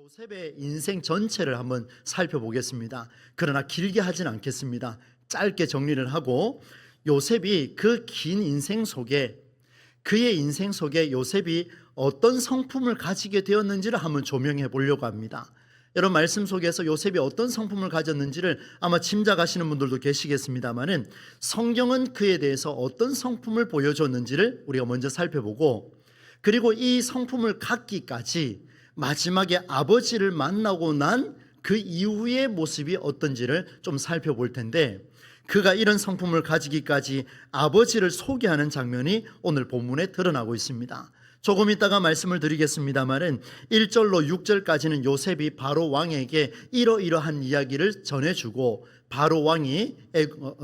요셉의 인생 전체를 한번 살펴보겠습니다. 그러나 길게 하진 않겠습니다. 짧게 정리를 하고 요셉이 그 긴 인생 속에 그의 인생 속에 요셉이 어떤 성품을 가지게 되었는지를 한번 조명해 보려고 합니다. 여러분 말씀 속에서 요셉이 어떤 성품을 가졌는지를 아마 짐작하시는 분들도 계시겠습니다만은 성경은 그에 대해서 어떤 성품을 보여줬는지를 우리가 먼저 살펴보고 그리고 이 성품을 갖기까지 마지막에 아버지를 만나고 난 그 이후의 모습이 어떤지를 좀 살펴볼 텐데 그가 이런 성품을 가지기까지 아버지를 소개하는 장면이 오늘 본문에 드러나고 있습니다. 조금 있다가 말씀을 드리겠습니다만은 1절로 6절까지는 요셉이 바로 왕에게 이러이러한 이야기를 전해주고 바로 왕이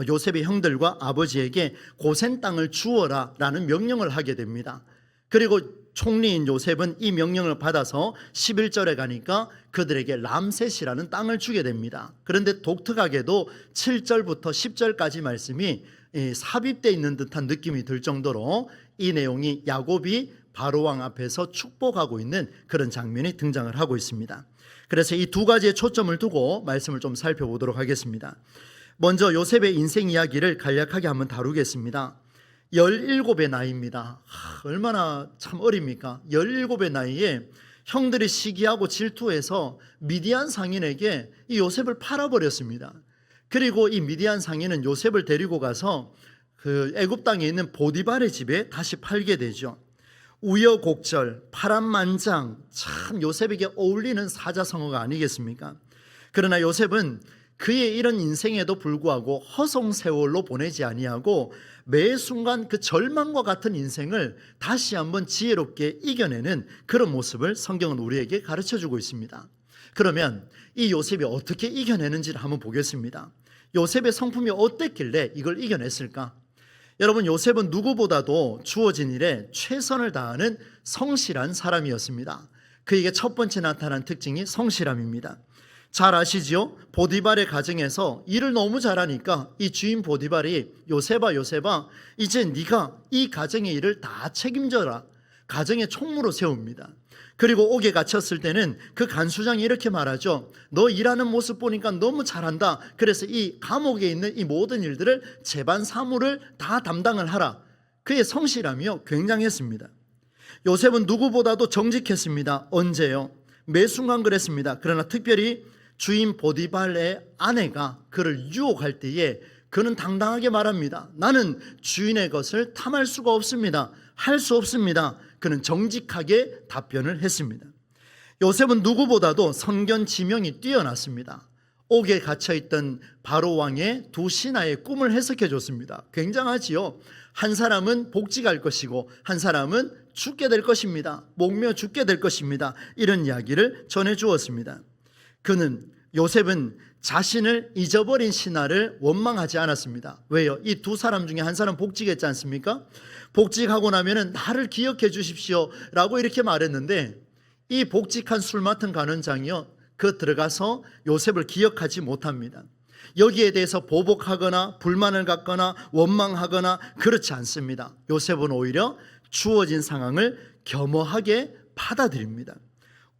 요셉의 형들과 아버지에게 고센 땅을 주어라 라는 명령을 하게 됩니다. 그리고 총리인 요셉은 이 명령을 받아서 11절에 가니까 그들에게 람셋이라는 땅을 주게 됩니다. 그런데 독특하게도 7절부터 10절까지 말씀이 삽입되어 있는 듯한 느낌이 들 정도로 이 내용이 야곱이 바로왕 앞에서 축복하고 있는 그런 장면이 등장을 하고 있습니다. 그래서 이 두 가지의 초점을 두고 말씀을 좀 살펴보도록 하겠습니다. 먼저 요셉의 인생 이야기를 간략하게 한번 다루겠습니다. 17의 나이입니다. 얼마나 참 어립니까? 17의 나이에 형들이 시기하고 질투해서 미디안 상인에게 이 요셉을 팔아버렸습니다. 그리고 이 미디안 상인은 요셉을 데리고 가서 그 애굽 땅에 있는 보디발의 집에 다시 팔게 되죠. 우여곡절, 파란만장, 참 요셉에게 어울리는 사자성어가 아니겠습니까? 그러나 요셉은 그의 이런 인생에도 불구하고 허송세월로 보내지 아니하고 매 순간 그 절망과 같은 인생을 다시 한번 지혜롭게 이겨내는 그런 모습을 성경은 우리에게 가르쳐주고 있습니다. 그러면 이 요셉이 어떻게 이겨내는지를 한번 보겠습니다. 요셉의 성품이 어땠길래 이걸 이겨냈을까? 여러분 요셉은 누구보다도 주어진 일에 최선을 다하는 성실한 사람이었습니다. 그에게 첫 번째 나타난 특징이 성실함입니다. 잘 아시지요? 보디발의 가정에서 일을 너무 잘하니까 이 주인 보디발이 요셉아 이제 네가 이 가정의 일을 다 책임져라. 가정의 총무로 세웁니다. 그리고 옥에 갇혔을 때는 그 간수장이 이렇게 말하죠. 너 일하는 모습 보니까 너무 잘한다. 그래서 이 감옥에 있는 이 모든 일들을 재반 사무를 다 담당을 하라. 그의 성실함이요 굉장했습니다. 요셉은 누구보다도 정직했습니다. 언제요? 매 순간 그랬습니다. 그러나 특별히 주인 보디발의 아내가 그를 유혹할 때에 그는 당당하게 말합니다. 나는 주인의 것을 탐할 수가 없습니다. 할 수 없습니다. 그는 정직하게 답변을 했습니다. 요셉은 누구보다도 선견지명이 뛰어났습니다. 옥에 갇혀있던 바로 왕의 두 신하의 꿈을 해석해 줬습니다. 굉장하지요. 한 사람은 복직할 것이고 한 사람은 죽게 될 것입니다. 목며 죽게 될 것입니다. 이런 이야기를 전해 주었습니다. 요셉은 자신을 잊어버린 신하를 원망하지 않았습니다. 왜요? 이 두 사람 중에 한 사람 복직했지 않습니까? 복직하고 나면은 나를 기억해 주십시오 라고 이렇게 말했는데 이 복직한 술 맡은 간원장이요 그 들어가서 요셉을 기억하지 못합니다. 여기에 대해서 보복하거나 불만을 갖거나 원망하거나 그렇지 않습니다. 요셉은 오히려 주어진 상황을 겸허하게 받아들입니다.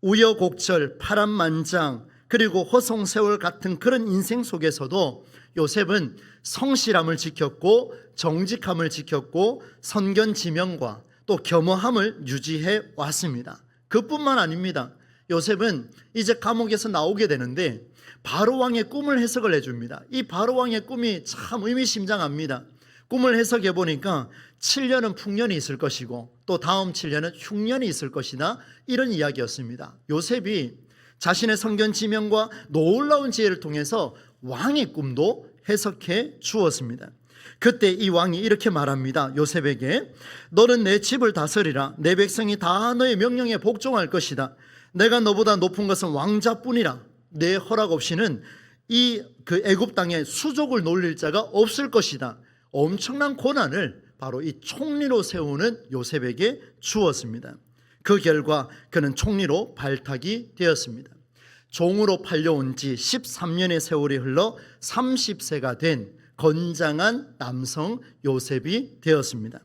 우여곡절, 파란만장 그리고 허송세월 같은 그런 인생 속에서도 요셉은 성실함을 지켰고 정직함을 지켰고 선견지명과 또 겸허함을 유지해 왔습니다. 그뿐만 아닙니다. 요셉은 이제 감옥에서 나오게 되는데 바로왕의 꿈을 해석을 해줍니다. 이 바로왕의 꿈이 참 의미심장합니다. 꿈을 해석해 보니까 7년은 풍년이 있을 것이고 또 다음 7년은 흉년이 있을 것이다 이런 이야기였습니다. 요셉이 자신의 선견지명과 놀라운 지혜를 통해서 왕의 꿈도 해석해 주었습니다. 그때 이 왕이 이렇게 말합니다. 요셉에게 너는 내 집을 다스리라. 내 백성이 다 너의 명령에 복종할 것이다. 내가 너보다 높은 것은 왕자뿐이라. 내 허락 없이는 그 애굽 땅에 수족을 놀릴 자가 없을 것이다. 엄청난 고난을 바로 이 총리로 세우는 요셉에게 주었습니다. 그 결과 그는 총리로 발탁이 되었습니다. 종으로 팔려온 지 13년의 세월이 흘러 30세가 된 건장한 남성 요셉이 되었습니다.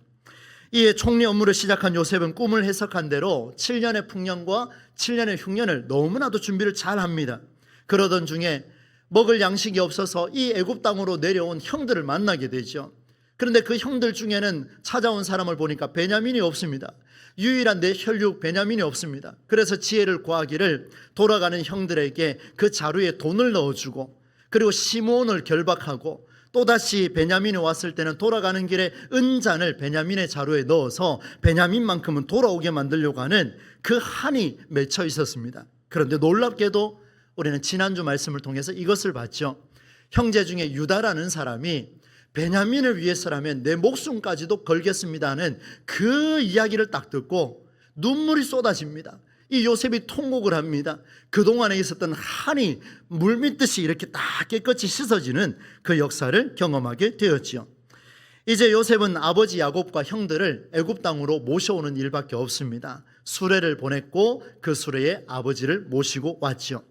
이에 총리 업무를 시작한 요셉은 꿈을 해석한 대로 7년의 풍년과 7년의 흉년을 너무나도 준비를 잘 합니다. 그러던 중에 먹을 양식이 없어서 이 애굽 땅으로 내려온 형들을 만나게 되죠. 그런데 그 형들 중에는 찾아온 사람을 보니까 베냐민이 없습니다. 유일한 내 혈육 베냐민이 없습니다. 그래서 지혜를 구하기를 돌아가는 형들에게 그 자루에 돈을 넣어주고, 그리고 시므온을 결박하고, 또다시 베냐민이 왔을 때는 돌아가는 길에 은잔을 베냐민의 자루에 넣어서 베냐민만큼은 돌아오게 만들려고 하는 그 한이 맺혀 있었습니다. 그런데 놀랍게도 우리는 지난주 말씀을 통해서 이것을 봤죠. 형제 중에 유다라는 사람이 베냐민을 위해서라면 내 목숨까지도 걸겠습니다 하는 그 이야기를 딱 듣고 눈물이 쏟아집니다. 이 요셉이 통곡을 합니다. 그동안에 있었던 한이 물밀듯이 이렇게 딱 깨끗이 씻어지는 그 역사를 경험하게 되었지요. 이제 요셉은 아버지 야곱과 형들을 애굽 땅으로 모셔오는 일밖에 없습니다. 수레를 보냈고 그 수레에 아버지를 모시고 왔죠.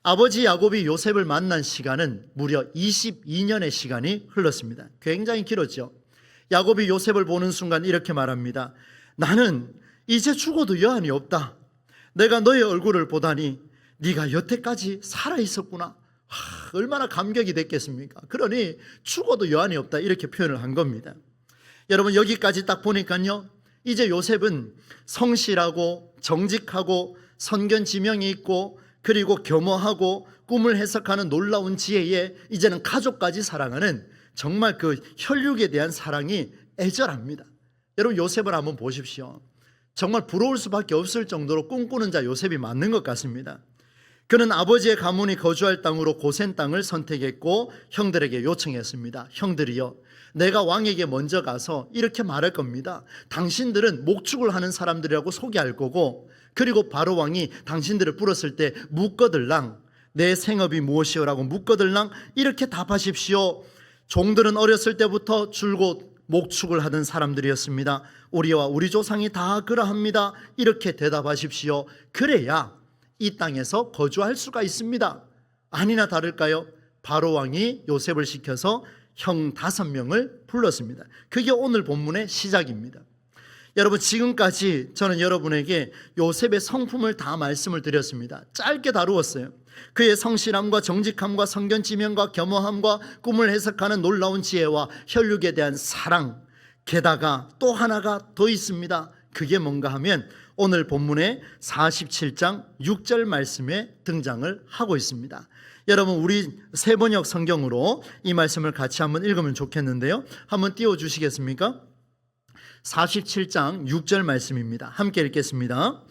아버지 야곱이 요셉을 만난 시간은 무려 22년의 시간이 흘렀습니다. 굉장히 길었죠. 야곱이 요셉을 보는 순간 이렇게 말합니다. 나는 이제 죽어도 여한이 없다. 내가 너의 얼굴을 보다니 네가 여태까지 살아있었구나. 얼마나 감격이 됐겠습니까? 그러니 죽어도 여한이 없다, 이렇게 표현을 한 겁니다. 여러분, 여기까지 딱 보니까요, 이제 요셉은 성실하고 정직하고 선견지명이 있고, 그리고 겸허하고 꿈을 해석하는 놀라운 지혜에 이제는 가족까지 사랑하는 정말 그 혈육에 대한 사랑이 애절합니다. 여러분, 요셉을 한번 보십시오. 정말 부러울 수밖에 없을 정도로 꿈꾸는 자 요셉이 맞는 것 같습니다. 그는 아버지의 가문이 거주할 땅으로 고센 땅을 선택했고 형들에게 요청했습니다. 형들이여, 내가 왕에게 먼저 가서 이렇게 말할 겁니다. 당신들은 목축을 하는 사람들이라고 소개할 거고, 그리고 바로 왕이 당신들을 불렀을 때 묻거들랑 내 생업이 무엇이오라고 묻거들랑 이렇게 답하십시오. 종들은 어렸을 때부터 줄곧 목축을 하던 사람들이었습니다. 우리와 우리 조상이 다 그러합니다. 이렇게 대답하십시오. 그래야 이 땅에서 거주할 수가 있습니다. 아니나 다를까요? 바로 왕이 요셉을 시켜서 형 5명을 불렀습니다. 그게 오늘 본문의 시작입니다. 여러분, 지금까지 저는 여러분에게 요셉의 성품을 다 말씀을 드렸습니다. 짧게 다루었어요. 그의 성실함과 정직함과 선견지명과 겸허함과 꿈을 해석하는 놀라운 지혜와 혈육에 대한 사랑, 게다가 또 하나가 더 있습니다. 그게 뭔가 하면 오늘 본문의 47장 6절 말씀에 등장을 하고 있습니다. 여러분, 우리 세번역 성경으로 이 말씀을 같이 한번 읽으면 좋겠는데요, 한번 띄워주시겠습니까? 47장 6절 말씀입니다. 함께 읽겠습니다.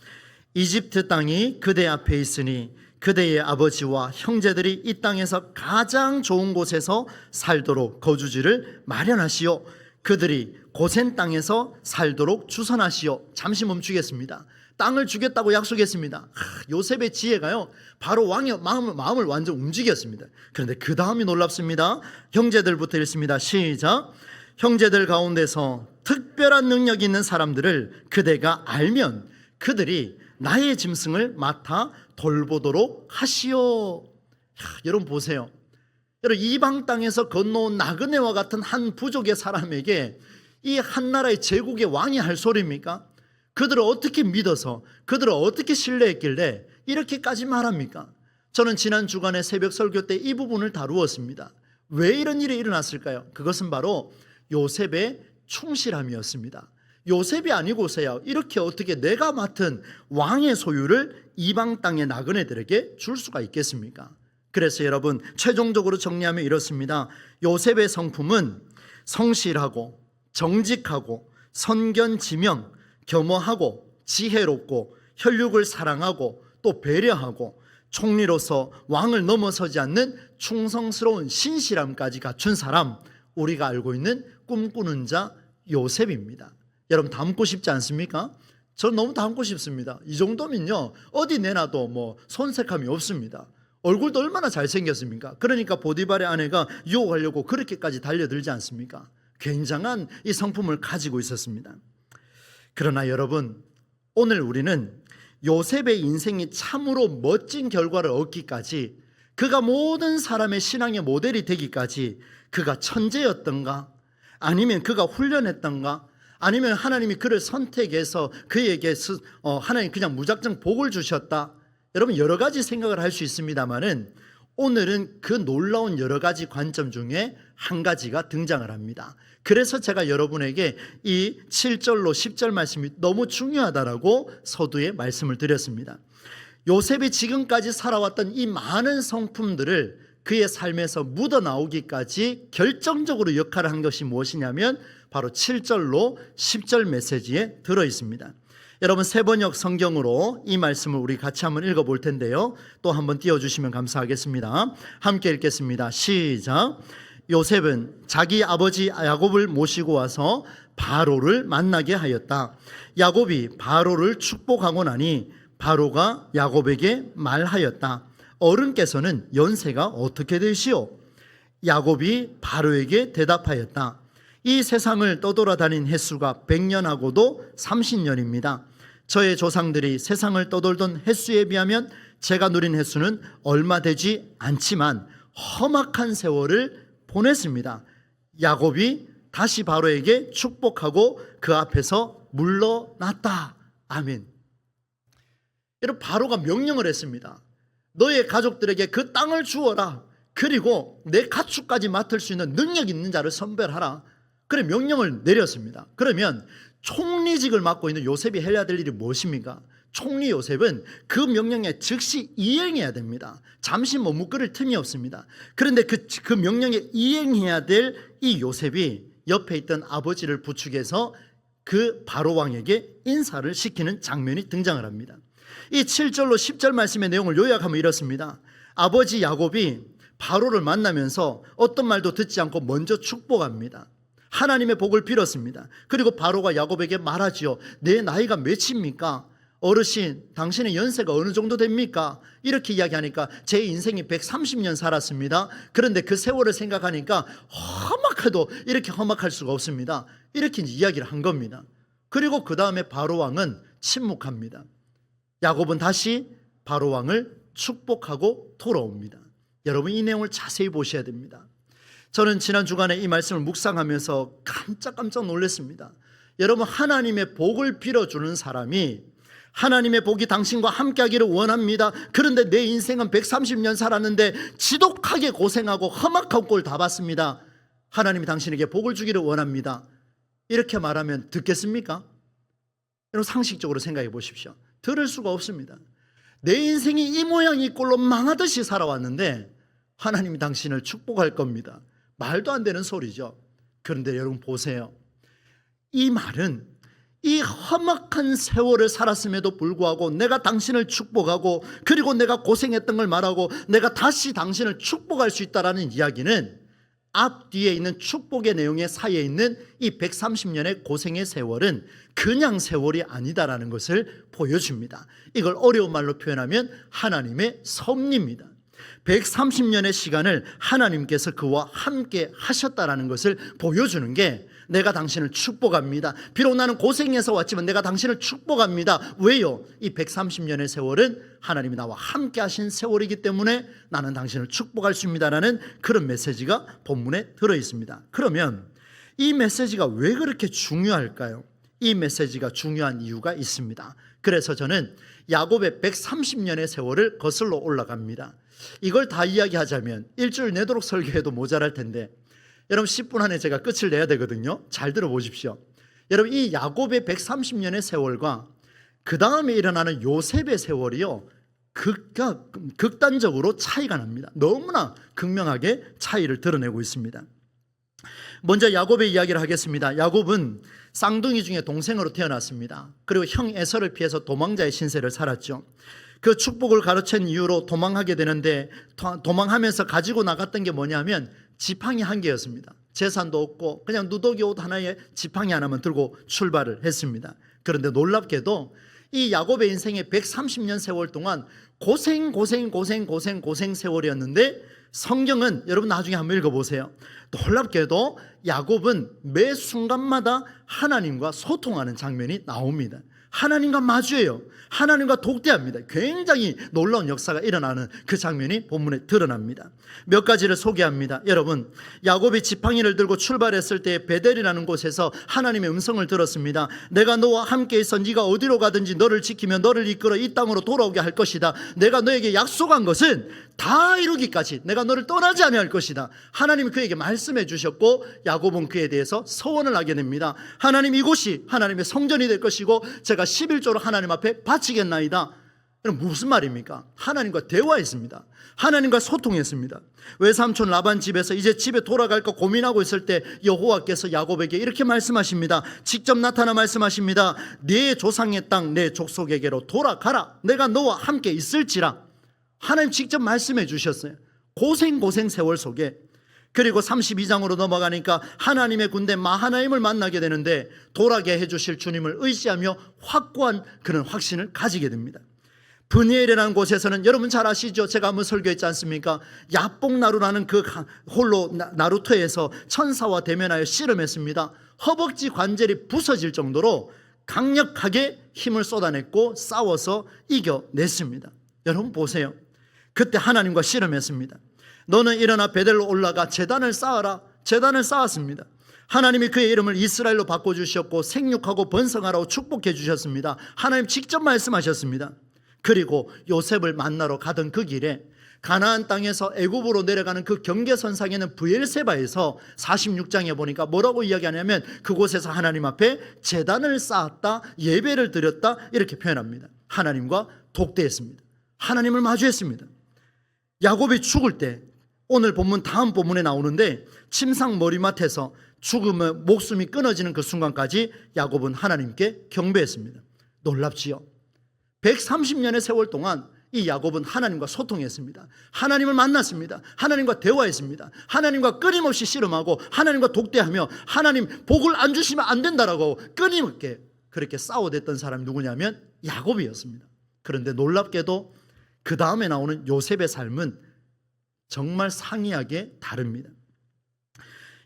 이집트 땅이 그대 앞에 있으니 그대의 아버지와 형제들이 이 땅에서 가장 좋은 곳에서 살도록 거주지를 마련하시오. 그들이 고센 땅에서 살도록 주선하시오. 잠시 멈추겠습니다. 땅을 주겠다고 약속했습니다. 요셉의 지혜가요, 바로 왕의 마음을 완전 움직였습니다. 그런데 그 다음이 놀랍습니다. 형제들부터 읽습니다. 시작. 형제들 가운데서 특별한 능력이 있는 사람들을 그대가 알면 그들이 나의 짐승을 맡아 돌보도록 하시오. 여러분 보세요. 여러분, 이방 땅에서 건너온 나그네와 같은 한 부족의 사람에게 이 한 나라의 제국의 왕이 할 소리입니까? 그들을 어떻게 믿어서, 그들을 어떻게 신뢰했길래 이렇게까지 말합니까? 저는 지난 주간에 새벽 설교 때 이 부분을 다루었습니다. 왜 이런 일이 일어났을까요? 그것은 바로 요셉의 충실함이었습니다. 요셉이 아니고서야 이렇게 어떻게 내가 맡은 왕의 소유를 이방 땅의 나그네들에게 줄 수가 있겠습니까? 그래서 여러분, 최종적으로 정리하면 이렇습니다. 요셉의 성품은 성실하고 정직하고 선견지명, 겸허하고 지혜롭고 혈육을 사랑하고 또 배려하고 총리로서 왕을 넘어서지 않는 충성스러운 신실함까지 갖춘 사람, 우리가 알고 있는 꿈꾸는 자 요셉입니다. 여러분, 닮고 싶지 않습니까? 저는 너무 닮고 싶습니다. 이 정도면요, 어디 내놔도 손색함이 없습니다. 얼굴도 얼마나 잘생겼습니까? 그러니까 보디발의 아내가 유혹하려고 그렇게까지 달려들지 않습니까? 굉장한 이 성품을 가지고 있었습니다. 그러나 여러분, 오늘 우리는 요셉의 인생이 참으로 멋진 결과를 얻기까지, 그가 모든 사람의 신앙의 모델이 되기까지 그가 천재였던가, 아니면 그가 훈련했던가, 아니면 하나님이 그를 선택해서 그에게 하나님 그냥 무작정 복을 주셨다. 여러분 여러 가지 생각을 할 수 있습니다만은 오늘은 그 놀라운 여러 가지 관점 중에 한 가지가 등장을 합니다. 그래서 제가 여러분에게 이 7절로 10절 말씀이 너무 중요하다라고 서두에 말씀을 드렸습니다. 요셉이 지금까지 살아왔던 이 많은 성품들을 그의 삶에서 묻어나오기까지 결정적으로 역할을 한 것이 무엇이냐면 바로 7절로 10절 메시지에 들어있습니다. 여러분 세번역 성경으로 이 말씀을 우리 같이 한번 읽어볼 텐데요. 또 한번 띄워주시면 감사하겠습니다. 함께 읽겠습니다. 시작. 요셉은 자기 아버지 야곱을 모시고 와서 바로를 만나게 하였다. 야곱이 바로를 축복하고 나니 바로가 야곱에게 말하였다. 어른께서는 연세가 어떻게 되시오? 야곱이 바로에게 대답하였다. 이 세상을 떠돌아다닌 횟수가 100년하고도 30년입니다. 저의 조상들이 세상을 떠돌던 횟수에 비하면 제가 누린 횟수는 얼마 되지 않지만 험악한 세월을 보냈습니다. 야곱이 다시 바로에게 축복하고 그 앞에서 물러났다. 아멘. 여러분 바로가 명령을 했습니다. 너의 가족들에게 그 땅을 주어라. 그리고 내 가축까지 맡을 수 있는 능력 있는 자를 선별하라. 그래 명령을 내렸습니다. 그러면 총리직을 맡고 있는 요셉이 해야 될 일이 무엇입니까? 총리 요셉은 그 명령에 즉시 이행해야 됩니다. 잠시 머뭇거릴 틈이 없습니다. 그런데 그 명령에 이행해야 될 이 요셉이 옆에 있던 아버지를 부축해서 그 바로 왕에게 인사를 시키는 장면이 등장을 합니다. 이 7절로 10절 말씀의 내용을 요약하면 이렇습니다. 아버지 야곱이 바로를 만나면서 어떤 말도 듣지 않고 먼저 축복합니다. 하나님의 복을 빌었습니다. 그리고 바로가 야곱에게 말하지요. 내 나이가 몇입니까? 어르신, 당신의 연세가 어느 정도 됩니까? 이렇게 이야기하니까 제 인생이 130년 살았습니다. 그런데 그 세월을 생각하니까 험악해도 이렇게 험악할 수가 없습니다. 이렇게 이야기를 한 겁니다. 그리고 그 다음에 바로 왕은 침묵합니다. 야곱은 다시 바로 왕을 축복하고 돌아옵니다. 여러분 이 내용을 자세히 보셔야 됩니다. 저는 지난 주간에 이 말씀을 묵상하면서 깜짝 놀랐습니다. 여러분 하나님의 복을 빌어주는 사람이 하나님의 복이 당신과 함께하기를 원합니다. 그런데 내 인생은 130년 살았는데 지독하게 고생하고 험악한 꼴 다 봤습니다. 하나님이 당신에게 복을 주기를 원합니다. 이렇게 말하면 듣겠습니까? 여러분 상식적으로 생각해 보십시오. 들을 수가 없습니다. 내 인생이 이 모양 이 꼴로 망하듯이 살아왔는데 하나님이 당신을 축복할 겁니다. 말도 안 되는 소리죠. 그런데 여러분 보세요. 이 말은 이 험악한 세월을 살았음에도 불구하고 내가 당신을 축복하고 그리고 내가 고생했던 걸 말하고 내가 다시 당신을 축복할 수 있다는 이야기는 앞뒤에 있는 축복의 내용의 사이에 있는 이 130년의 고생의 세월은 그냥 세월이 아니다라는 것을 보여줍니다. 이걸 어려운 말로 표현하면 하나님의 섭리입니다. 130년의 시간을 하나님께서 그와 함께 하셨다라는 것을 보여주는 게 내가 당신을 축복합니다. 비록 나는 고생해서 왔지만 내가 당신을 축복합니다. 왜요? 이 130년의 세월은 하나님이 나와 함께 하신 세월이기 때문에 나는 당신을 축복할 수 있습니다라는 그런 메시지가 본문에 들어있습니다. 그러면 이 메시지가 왜 그렇게 중요할까요? 이 메시지가 중요한 이유가 있습니다. 그래서 저는 야곱의 130년의 세월을 거슬러 올라갑니다. 이걸 다 이야기하자면 일주일 내도록 설교해도 모자랄 텐데 여러분 10분 안에 제가 끝을 내야 되거든요. 잘 들어보십시오. 여러분 이 야곱의 130년의 세월과 그 다음에 일어나는 요셉의 세월이요 극단적으로 차이가 납니다. 너무나 극명하게 차이를 드러내고 있습니다. 먼저 야곱의 이야기를 하겠습니다. 야곱은 쌍둥이 중에 동생으로 태어났습니다. 그리고 형 에서를 피해서 도망자의 신세를 살았죠. 그 축복을 가로챈 이유로 도망하게 되는데 도망하면서 가지고 나갔던 게 뭐냐면 지팡이 한 개였습니다. 재산도 없고 그냥 누더기 옷 하나에 지팡이 하나만 들고 출발을 했습니다. 그런데 놀랍게도 이 야곱의 인생의 130년 세월 동안 고생 세월이었는데 성경은 여러분 나중에 한번 읽어보세요. 놀랍게도 야곱은 매 순간마다 하나님과 소통하는 장면이 나옵니다. 하나님과 마주해요. 하나님과 독대합니다. 굉장히 놀라운 역사가 일어나는 그 장면이 본문에 드러납니다. 몇 가지를 소개합니다. 여러분, 야곱이 지팡이를 들고 출발했을 때 베델이라는 곳에서 하나님의 음성을 들었습니다. 내가 너와 함께 있어 네가 어디로 가든지 너를 지키며 너를 이끌어 이 땅으로 돌아오게 할 것이다. 내가 너에게 약속한 것은 다 이루기까지 내가 너를 떠나지 아니할 것이다. 하나님이 그에게 말씀해 주셨고 야곱은 그에 대해서 서원을 하게 됩니다. 하나님, 이곳이 하나님의 성전이 될 것이고 제가 11조로 하나님 앞에 바치겠나이다. 그럼 무슨 말입니까? 하나님과 대화했습니다. 하나님과 소통했습니다. 외삼촌 라반 집에서 이제 집에 돌아갈까 고민하고 있을 때 여호와께서 야곱에게 이렇게 말씀하십니다. 직접 나타나 말씀하십니다. 네 조상의 땅 내 족속에게로 돌아가라. 내가 너와 함께 있을지라. 하나님 직접 말씀해 주셨어요. 고생 세월 속에. 그리고 32장으로 넘어가니까 하나님의 군대 마하나임을 만나게 되는데 돌아게 해주실 주님을 의지하며 확고한 그런 확신을 가지게 됩니다. 브니엘이라는 곳에서는 여러분 잘 아시죠? 제가 한번 설교했지 않습니까? 야뽕나루라는 그 홀로 나루터에서 천사와 대면하여 씨름했습니다. 허벅지 관절이 부서질 정도로 강력하게 힘을 쏟아냈고 싸워서 이겨냈습니다. 여러분 보세요. 그때 하나님과 씨름했습니다. 너는 일어나 베델로 올라가 제단을 쌓아라. 제단을 쌓았습니다. 하나님이 그의 이름을 이스라엘로 바꿔주셨고 생육하고 번성하라고 축복해 주셨습니다. 하나님 직접 말씀하셨습니다. 그리고 요셉을 만나러 가던 그 길에 가나안 땅에서 애굽으로 내려가는 그 경계선상에는 브엘세바에서 46장에 보니까 뭐라고 이야기하냐면 그곳에서 하나님 앞에 제단을 쌓았다, 예배를 드렸다, 이렇게 표현합니다. 하나님과 독대했습니다. 하나님을 마주했습니다. 야곱이 죽을 때 오늘 본문 다음 본문에 나오는데 침상 머리맡에서 죽음의 목숨이 끊어지는 그 순간까지 야곱은 하나님께 경배했습니다. 놀랍지요? 130년의 세월 동안 이 야곱은 하나님과 소통했습니다. 하나님을 만났습니다. 하나님과 대화했습니다. 하나님과 끊임없이 씨름하고 하나님과 독대하며 하나님 복을 안 주시면 안 된다라고 끊임없게 그렇게 싸워댔던 사람이 누구냐면 야곱이었습니다. 그런데 놀랍게도 그 다음에 나오는 요셉의 삶은 정말 상이하게 다릅니다.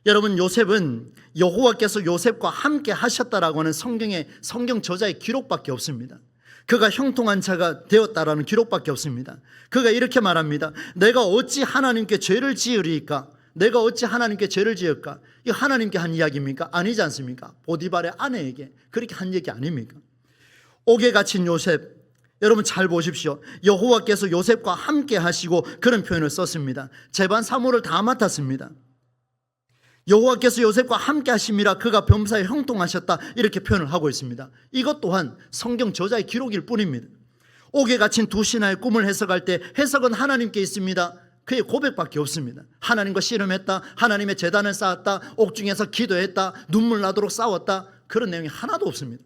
여러분, 요셉은 여호와께서 요셉과 함께 하셨다라고 하는 성경 저자의 기록밖에 없습니다. 그가 형통한 자가 되었다라는 기록밖에 없습니다. 그가 이렇게 말합니다. 내가 어찌 하나님께 죄를 지으리까? 내가 어찌 하나님께 죄를 지을까? 이거 하나님께 한 이야기입니까? 아니지 않습니까? 보디발의 아내에게 그렇게 한 얘기 아닙니까? 옥에 갇힌 요셉, 여러분 잘 보십시오. 여호와께서 요셉과 함께 하시고 그런 표현을 썼습니다. 제반 사무를 다 맡았습니다. 여호와께서 요셉과 함께 하심이라 그가 범사에 형통하셨다, 이렇게 표현을 하고 있습니다. 이것 또한 성경 저자의 기록일 뿐입니다. 옥에 갇힌 두 신하의 꿈을 해석할 때 해석은 하나님께 있습니다. 그의 고백밖에 없습니다. 하나님과 씨름했다, 하나님의 제단을 쌓았다, 옥중에서 기도했다, 눈물 나도록 싸웠다, 그런 내용이 하나도 없습니다.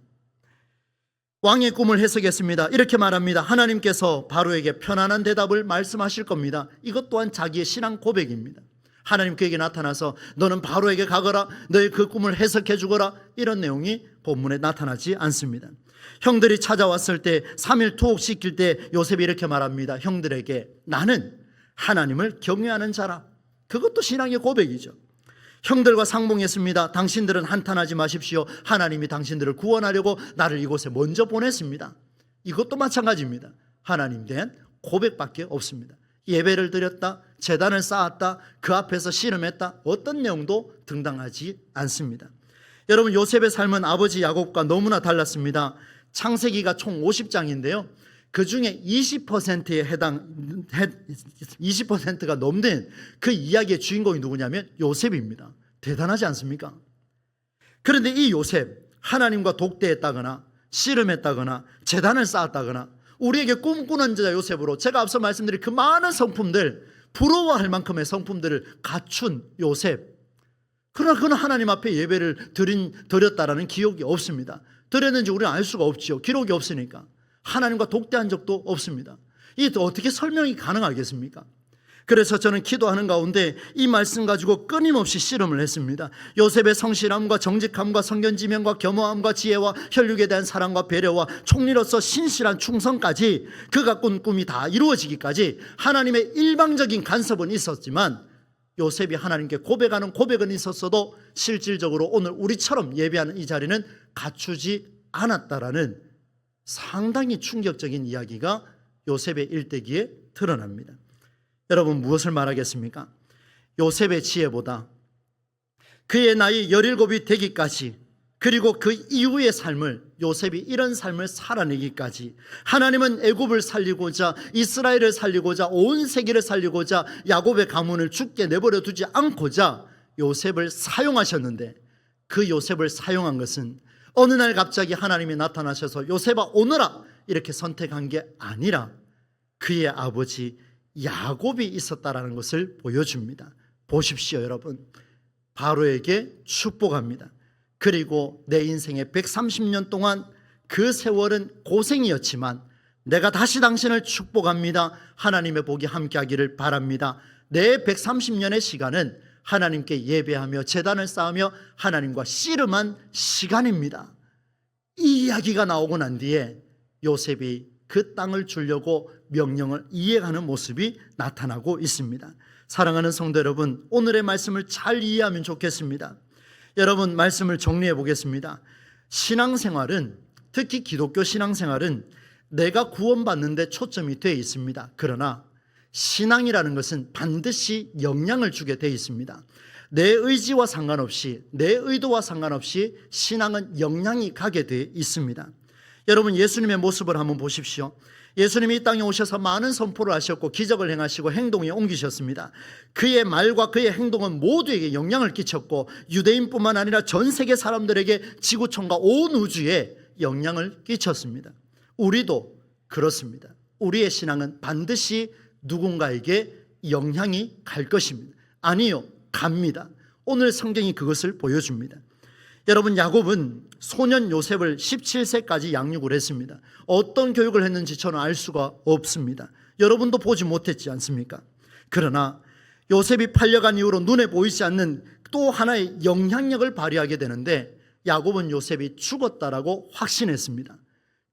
왕의 꿈을 해석했습니다. 이렇게 말합니다. 하나님께서 바로에게 편안한 대답을 말씀하실 겁니다. 이것 또한 자기의 신앙 고백입니다. 하나님 그에게 나타나서 너는 바로에게 가거라, 너의 그 꿈을 해석해 주거라, 이런 내용이 본문에 나타나지 않습니다. 형들이 찾아왔을 때 3일 투옥시킬 때 요셉이 이렇게 말합니다. 형들에게 나는 하나님을 경외하는 자라. 그것도 신앙의 고백이죠. 형들과 상봉했습니다. 당신들은 한탄하지 마십시오. 하나님이 당신들을 구원하려고 나를 이곳에 먼저 보냈습니다. 이것도 마찬가지입니다. 하나님에 대한 고백밖에 없습니다. 예배를 드렸다, 제단을 쌓았다, 그 앞에서 씨름했다, 어떤 내용도 등장하지 않습니다. 여러분, 요셉의 삶은 아버지 야곱과 너무나 달랐습니다. 창세기가 총 50장인데요 그 중에 20%가 넘는 그 이야기의 주인공이 누구냐면 요셉입니다. 대단하지 않습니까? 그런데 이 요셉, 하나님과 독대했다거나 씨름했다거나 제단을 쌓았다거나 우리에게 꿈꾸는 자 요셉으로 제가 앞서 말씀드린 그 많은 성품들, 부러워할 만큼의 성품들을 갖춘 요셉, 그러나 그는 하나님 앞에 예배를 드렸다라는 기억이 없습니다. 드렸는지 우리는 알 수가 없죠. 기록이 없으니까. 하나님과 독대한 적도 없습니다. 이게 어떻게 설명이 가능하겠습니까? 그래서 저는 기도하는 가운데 이 말씀 가지고 끊임없이 씨름을 했습니다. 요셉의 성실함과 정직함과 성견지명과 겸허함과 지혜와 혈육에 대한 사랑과 배려와 총리로서 신실한 충성까지 그가 꾼 꿈이 다 이루어지기까지 하나님의 일방적인 간섭은 있었지만 요셉이 하나님께 고백하는 고백은 있었어도 실질적으로 오늘 우리처럼 예배하는 이 자리는 갖추지 않았다라는 상당히 충격적인 이야기가 요셉의 일대기에 드러납니다. 여러분, 무엇을 말하겠습니까? 요셉의 지혜보다 그의 나이 17이 되기까지, 그리고 그 이후의 삶을, 요셉이 이런 삶을 살아내기까지 하나님은 애굽을 살리고자, 이스라엘을 살리고자, 온 세계를 살리고자 야곱의 가문을 죽게 내버려 두지 않고자 요셉을 사용하셨는데, 그 요셉을 사용한 것은 어느 날 갑자기 하나님이 나타나셔서 요셉아 오너라 이렇게 선택한 게 아니라 그의 아버지 야곱이 있었다라는 것을 보여줍니다. 보십시오, 여러분. 바로에게 축복합니다. 그리고 내 인생의 130년 동안 그 세월은 고생이었지만 내가 다시 당신을 축복합니다. 하나님의 복이 함께하기를 바랍니다. 내 130년의 시간은 하나님께 예배하며 제단을 쌓으며 하나님과 씨름한 시간입니다. 이 이야기가 나오고 난 뒤에 요셉이 그 땅을 주려고 명령을 이행하는 모습이 나타나고 있습니다. 사랑하는 성도 여러분, 오늘의 말씀을 잘 이해하면 좋겠습니다. 여러분, 말씀을 정리해 보겠습니다. 신앙생활은, 특히 기독교 신앙생활은 내가 구원받는 데 초점이 되어 있습니다. 그러나 신앙이라는 것은 반드시 영향을 주게 되어 있습니다. 내 의지와 상관없이, 내 의도와 상관없이 신앙은 영향이 가게 되어 있습니다. 여러분, 예수님의 모습을 한번 보십시오. 예수님이 이 땅에 오셔서 많은 선포를 하셨고 기적을 행하시고 행동에 옮기셨습니다. 그의 말과 그의 행동은 모두에게 영향을 끼쳤고 유대인뿐만 아니라 전 세계 사람들에게 지구촌과 온 우주에 영향을 끼쳤습니다. 우리도 그렇습니다. 우리의 신앙은 반드시 누군가에게 영향이 갈 것입니다. 아니요, 갑니다. 오늘 성경이 그것을 보여줍니다. 여러분, 야곱은 소년 요셉을 17세까지 양육을 했습니다. 어떤 교육을 했는지 저는 알 수가 없습니다. 여러분도 보지 못했지 않습니까? 그러나 요셉이 팔려간 이후로 눈에 보이지 않는 또 하나의 영향력을 발휘하게 되는데, 야곱은 요셉이 죽었다라고 확신했습니다.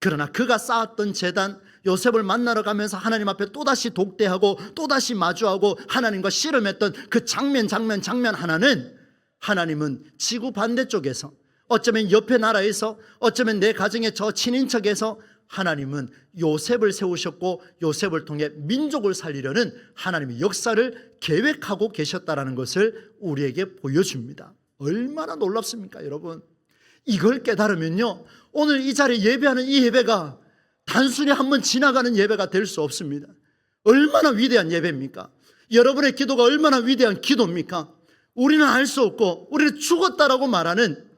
그러나 그가 쌓았던 제단, 요셉을 만나러 가면서 하나님 앞에 또다시 독대하고 또다시 마주하고 하나님과 씨름했던 그 장면 하나는, 하나님은 지구 반대쪽에서, 어쩌면 옆에 나라에서, 어쩌면 내 가정의 저 친인척에서 하나님은 요셉을 세우셨고 요셉을 통해 민족을 살리려는 하나님의 역사를 계획하고 계셨다라는 것을 우리에게 보여줍니다. 얼마나 놀랍습니까, 여러분? 이걸 깨달으면요, 오늘 이 자리에 예배하는 이 예배가 단순히 한번 지나가는 예배가 될 수 없습니다. 얼마나 위대한 예배입니까? 여러분의 기도가 얼마나 위대한 기도입니까? 우리는 알 수 없고 우리는 죽었다라고 말하는,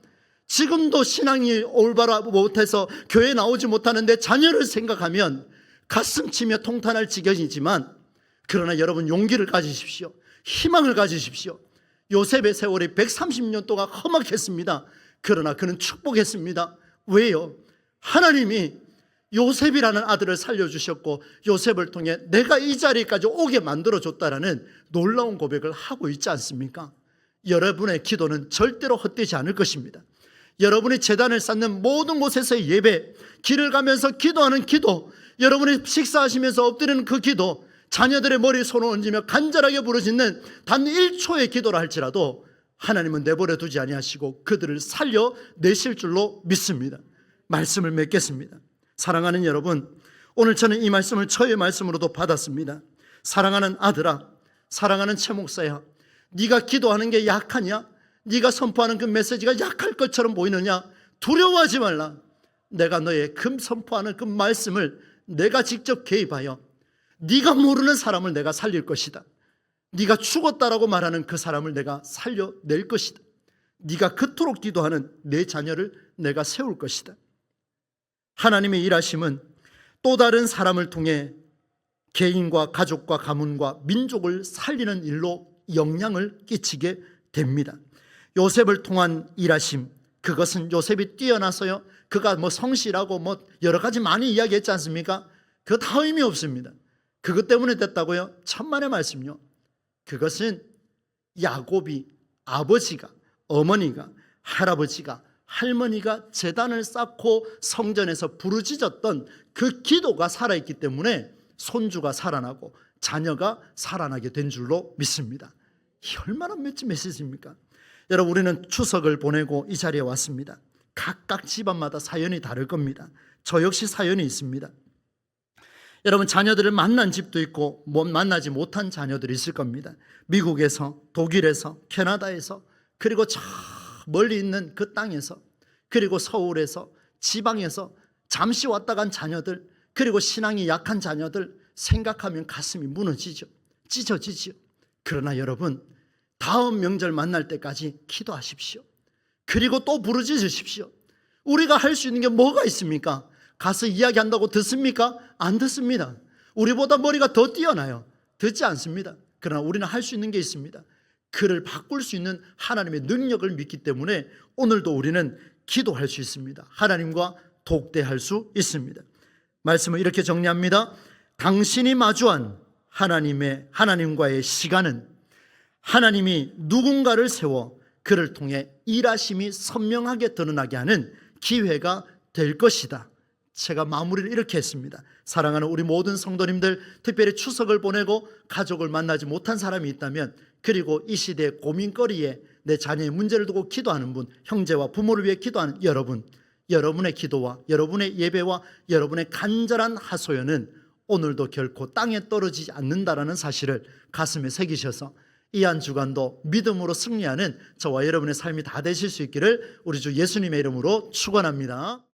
지금도 신앙이 올바라 못해서 교회에 나오지 못하는데 자녀를 생각하면 가슴 치며 통탄할 지경이지만, 그러나 여러분 용기를 가지십시오. 희망을 가지십시오. 요셉의 세월이 130년 동안 험악했습니다. 그러나 그는 축복했습니다. 왜요? 하나님이 요셉이라는 아들을 살려주셨고 요셉을 통해 내가 이 자리까지 오게 만들어줬다라는 놀라운 고백을 하고 있지 않습니까? 여러분의 기도는 절대로 헛되지 않을 것입니다. 여러분이 제단을 쌓는 모든 곳에서의 예배, 길을 가면서 기도하는 기도, 여러분이 식사하시면서 엎드리는 그 기도, 자녀들의 머리에 손을 얹으며 간절하게 부르짖는 단 1초의 기도라 할지라도 하나님은 내버려 두지 아니하시고 그들을 살려내실 줄로 믿습니다. 말씀을 맺겠습니다. 사랑하는 여러분, 오늘 저는 이 말씀을 저의 말씀으로도 받았습니다. 사랑하는 아들아, 사랑하는 최 목사야, 네가 기도하는 게 약하냐? 네가 선포하는 그 메시지가 약할 것처럼 보이느냐? 두려워하지 말라. 내가 너의 선포하는 그 말씀을 내가 직접 개입하여 네가 모르는 사람을 내가 살릴 것이다. 네가 죽었다라고 말하는 그 사람을 내가 살려낼 것이다. 네가 그토록 기도하는 내 자녀를 내가 세울 것이다. 하나님의 일하심은 또 다른 사람을 통해 개인과 가족과 가문과 민족을 살리는 일로 영향을 끼치게 됩니다. 요셉을 통한 일하심, 그것은 요셉이 뛰어나서요, 그가 성실하고 여러 가지 많이 이야기했지 않습니까? 그거 다 의미 없습니다. 그것 때문에 됐다고요? 천만의 말씀요. 그것은 야곱이, 아버지가, 어머니가, 할아버지가, 할머니가 제단을 쌓고 성전에서 부르짖었던 그 기도가 살아있기 때문에 손주가 살아나고 자녀가 살아나게 된 줄로 믿습니다. 얼마나 멋진 메시지입니까? 여러분, 우리는 추석을 보내고 이 자리에 왔습니다. 각각 집안마다 사연이 다를 겁니다. 저 역시 사연이 있습니다. 여러분, 자녀들을 만난 집도 있고 만나지 못한 자녀들이 있을 겁니다. 미국에서, 독일에서, 캐나다에서, 그리고 저 멀리 있는 그 땅에서, 그리고 서울에서, 지방에서 잠시 왔다 간 자녀들, 그리고 신앙이 약한 자녀들 생각하면 가슴이 무너지죠. 찢어지죠. 그러나 여러분, 다음 명절 만날 때까지 기도하십시오. 그리고 또 부르짖으십시오. 우리가 할 수 있는 게 뭐가 있습니까? 가서 이야기한다고 듣습니까? 안 듣습니다. 우리보다 머리가 더 뛰어나요. 듣지 않습니다. 그러나 우리는 할 수 있는 게 있습니다. 그를 바꿀 수 있는 하나님의 능력을 믿기 때문에 오늘도 우리는 기도할 수 있습니다. 하나님과 독대할 수 있습니다. 말씀을 이렇게 정리합니다. 당신이 마주한 하나님과의 시간은 하나님이 누군가를 세워 그를 통해 일하심이 선명하게 드러나게 하는 기회가 될 것이다. 제가 마무리를 이렇게 했습니다. 사랑하는 우리 모든 성도님들, 특별히 추석을 보내고 가족을 만나지 못한 사람이 있다면, 그리고 이 시대의 고민거리에 내 자녀의 문제를 두고 기도하는 분, 형제와 부모를 위해 기도하는 여러분, 여러분의 기도와 여러분의 예배와 여러분의 간절한 하소연은 오늘도 결코 땅에 떨어지지 않는다라는 사실을 가슴에 새기셔서 이 한 주간도 믿음으로 승리하는 저와 여러분의 삶이 다 되실 수 있기를 우리 주 예수님의 이름으로 축원합니다.